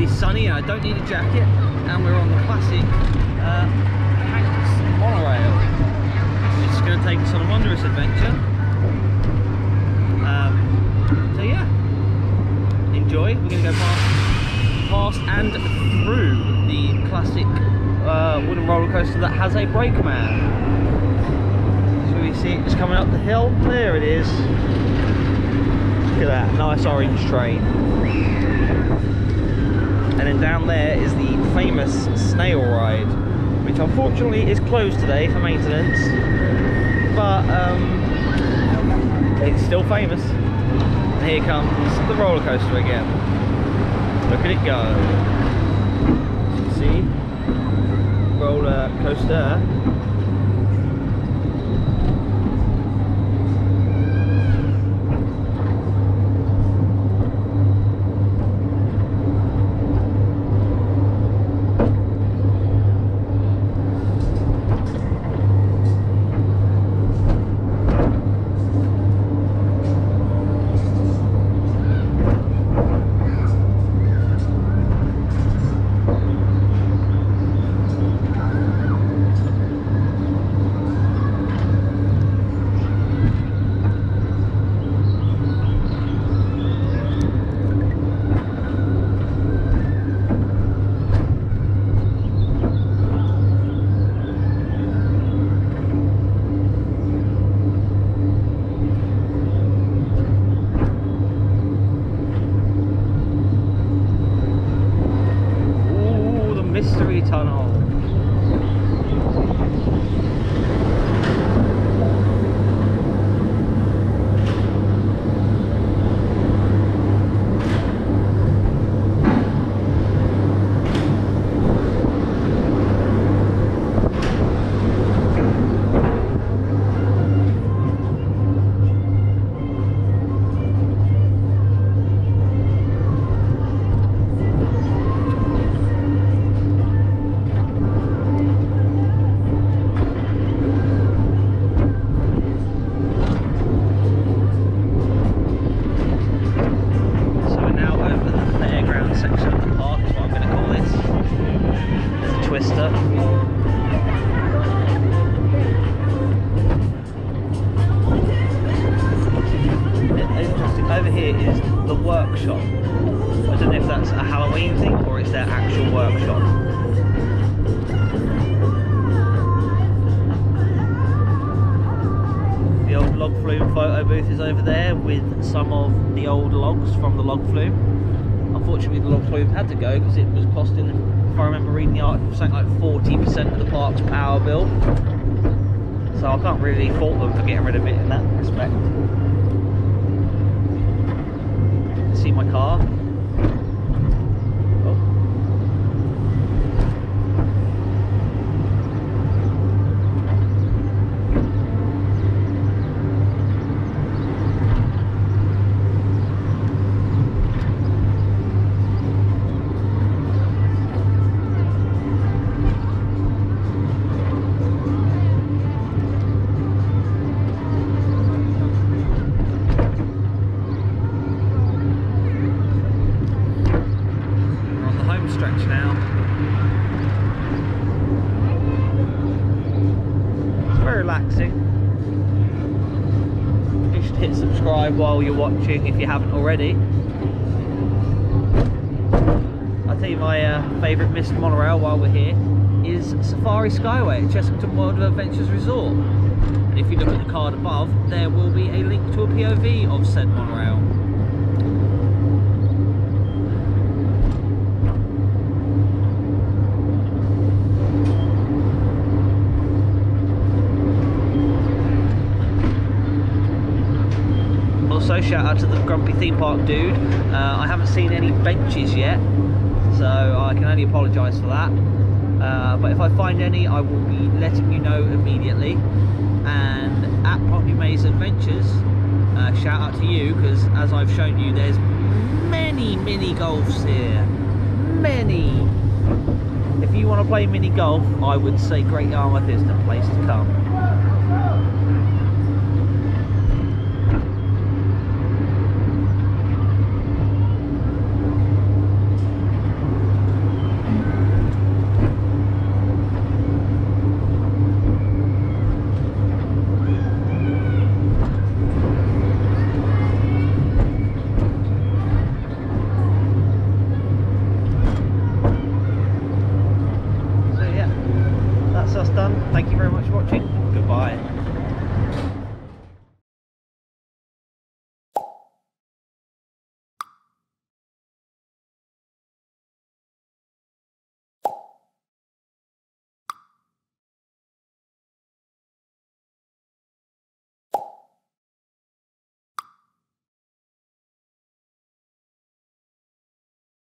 Sunny, I don't need a jacket, and we're on the classic Monorail. It's going to take us on a wondrous adventure. So yeah, enjoy. We're going to go past and through the classic wooden roller coaster that has a brakeman. So we see it just coming up the hill. There it is. Look at that nice orange train. And then down there is the famous snail ride, which unfortunately is closed today for maintenance, but it's still famous. And here comes the roller coaster again. Look at it go. As you can see, roller coaster. Mystery tunnel. Over here is the workshop. I don't know if that's a Halloween thing or it's their actual workshop. The old log flume photo booth is over there with some of the old logs from the log flume. Unfortunately the log flume had to go because it was costing, if I remember reading the article, something like 40% of the park's power bill. So I can't really fault them for getting rid of it in that respect. See my car. Stretch now. It's very relaxing. You should hit subscribe while you're watching if you haven't already. I'll tell you my favourite missed monorail while we're here is Safari Skyway at Chessington World of Adventures Resort. And if you look at the card above, there will be a link to a POV of said monorail. Also, shout out to the grumpy theme park dude. I haven't seen any benches yet, so I can only apologise for that. But if I find any, I will be letting you know immediately. And at Poppy Maze Adventures, shout out to you, because as I've shown you, there's many mini golfs here. Many. if you want to play mini golf, I would say Great Yarmouth is the place to come. Thank you very much for watching. Goodbye.